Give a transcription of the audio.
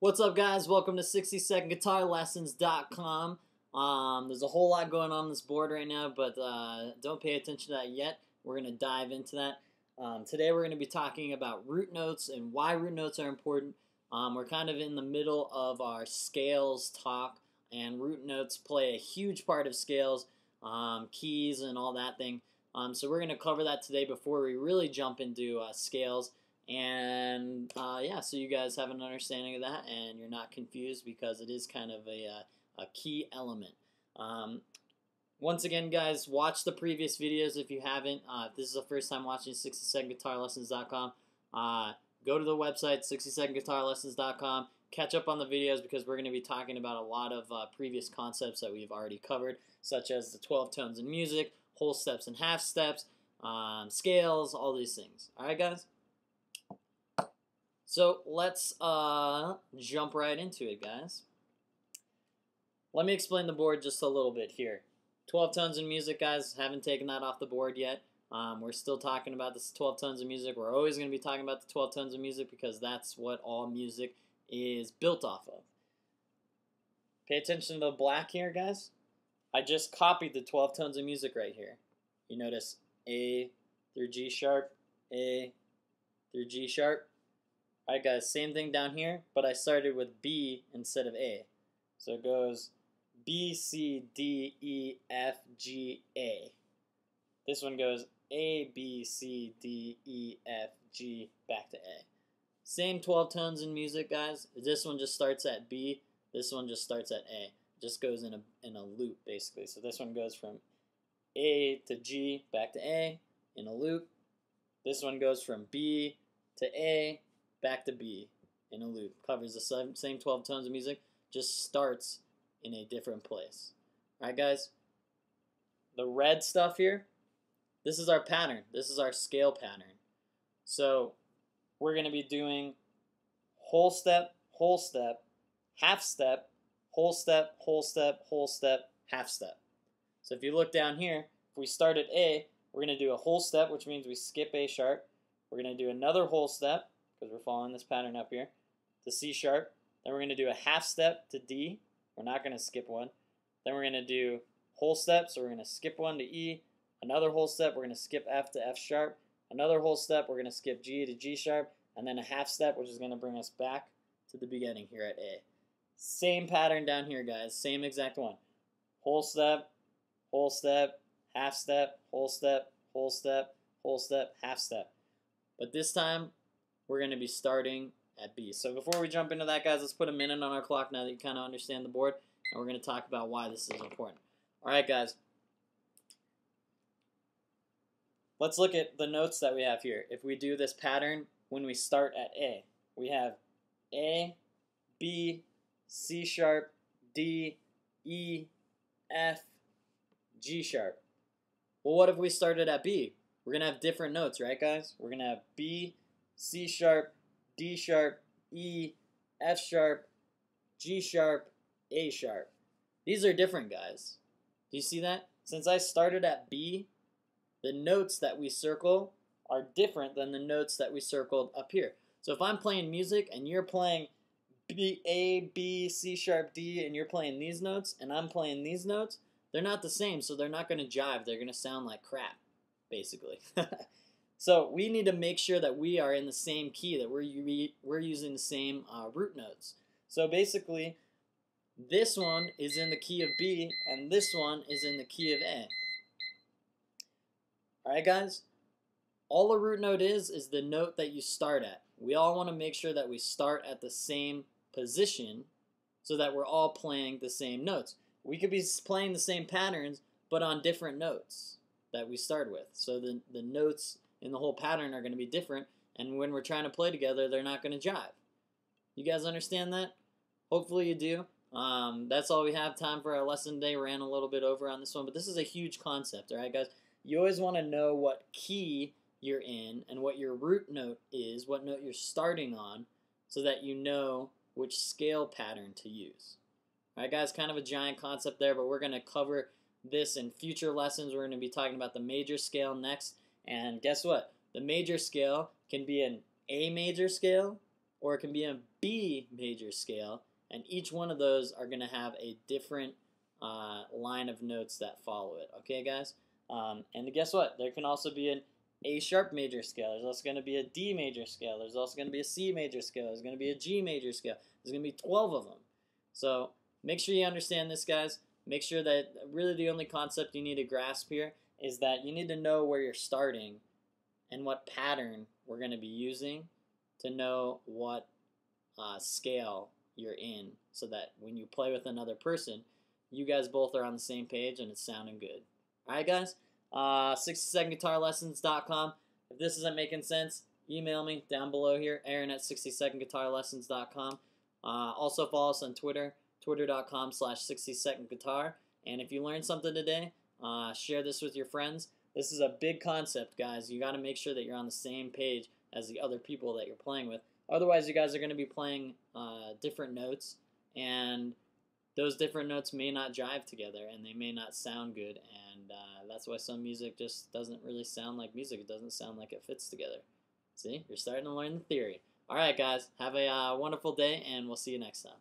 What's up, guys? Welcome to 60secondguitarlessons.com. There's a whole lot going on this board right now, but don't pay attention to that yet. We're going to dive into that. Today we're going to be talking about root notes and why root notes are important. We're kind of in the middle of our scales talk, and root notes play a huge part of scales, keys and all that thing. So we're going to cover that today before we really jump into scales. And yeah, so you guys have an understanding of that, and you're not confused because it is kind of a key element. Once again, guys, watch the previous videos if you haven't. If this is the first time watching 60secondguitarlessons.com, go to the website 60secondguitarlessons.com. Catch up on the videos because we're going to be talking about a lot of previous concepts that we've already covered, such as the 12 tones in music, whole steps and half steps, scales, all these things. All right, guys? So let's jump right into it, guys. Let me explain the board just a little bit here. 12 tones in music, guys. Haven't taken that off the board yet. We're still talking about this 12 tones of music. We're always going to be talking about the 12 tones of music because that's what all music is built off of. Pay attention to the black here, guys. I just copied the 12 tones of music right here. You notice A through G sharp, A through G sharp. Alright, guys, same thing down here, but I started with B instead of A. So it goes B, C, D, E, F, G, A. This one goes A, B, C, D, E, F, G, back to A. Same 12 tones in music, guys. This one just starts at B. This one just starts at A. It just goes in a loop, basically. So this one goes from A to G, back to A, in a loop. This one goes from B to A, back to B in a loop. Covers the same 12 tones of music, just starts in a different place. Alright, guys? The red stuff here, this is our pattern. This is our scale pattern. So we're going to be doing whole step, half step, whole step, whole step, whole step, half step. So if you look down here, if we start at A, we're going to do a whole step, which means we skip A sharp. We're going to do another whole step, because we're following this pattern up here, to C sharp. Then we're going to do a half step to D. We're not going to skip one. Then we're going to do whole step, so we're going to skip one to E. Another whole step, we're going to skip F to F sharp. Another whole step, we're going to skip G to G sharp. And then a half step, which is going to bring us back to the beginning here at A. Same pattern down here, guys. Same exact one. Whole step, half step, whole step, whole step, whole step, half step. But this time, we're going to be starting at B. So before we jump into that, guys, let's put a minute on our clock now that you kind of understand the board, and we're going to talk about why this is important. All right, guys. Let's look at the notes that we have here. If we do this pattern when we start at A, we have A, B, C sharp, D, E, F, G sharp. Well, what if we started at B? We're going to have different notes, right, guys? We're going to have B, C sharp, D sharp, E, F sharp, G sharp, A sharp. These are different, guys. Do you see that? Since I started at B, the notes that we circle are different than the notes that we circled up here. So if I'm playing music and you're playing B, A, B, C sharp, D, and you're playing these notes, and I'm playing these notes, they're not the same, so they're not going to jive. They're going to sound like crap, basically. So we need to make sure that we are in the same key, that we're using the same root notes. So basically, this one is in the key of B, and this one is in the key of A. Alright, guys? All a root note is the note that you start at. We all want to make sure that we start at the same position so that we're all playing the same notes. We could be playing the same patterns, but on different notes that we start with. So the notes in the whole pattern are going to be different, and when we're trying to play together, they're not going to jive. You guys understand that? Hopefully you do. That's all we have time for our lesson today. Ran a little bit over on this one, but this is a huge concept, all right, guys? You always want to know what key you're in and what your root note is, what note you're starting on, so that you know which scale pattern to use. All right, guys, kind of a giant concept there, but we're going to cover this in future lessons. We're going to be talking about the major scale next. And guess what? The major scale can be an A major scale, or it can be a B major scale, and each one of those are going to have a different line of notes that follow it. Okay, guys? And guess what? There can also be an A sharp major scale. There's also going to be a D major scale. There's also going to be a C major scale. There's going to be a G major scale. There's going to be 12 of them. So make sure you understand this, guys. Make sure that really the only concept you need to grasp here is that you need to know where you're starting and what pattern we're going to be using to know what scale you're in, so that when you play with another person, you guys both are on the same page and it's sounding good. Alright, guys? 60secondguitarlessons.com. If this isn't making sense, email me down below here, Aaron at 60secondguitarlessons.com. Also follow us on Twitter, twitter.com/60secondguitar. And if you learned something today, share this with your friends. This is a big concept, guys. You got to make sure that you're on the same page as the other people that you're playing with. Otherwise, you guys are going to be playing different notes, and those different notes may not jive together, and they may not sound good, and that's why some music just doesn't really sound like music. It doesn't sound like it fits together. See? You're starting to learn the theory. All right, guys. Have a wonderful day, and we'll see you next time.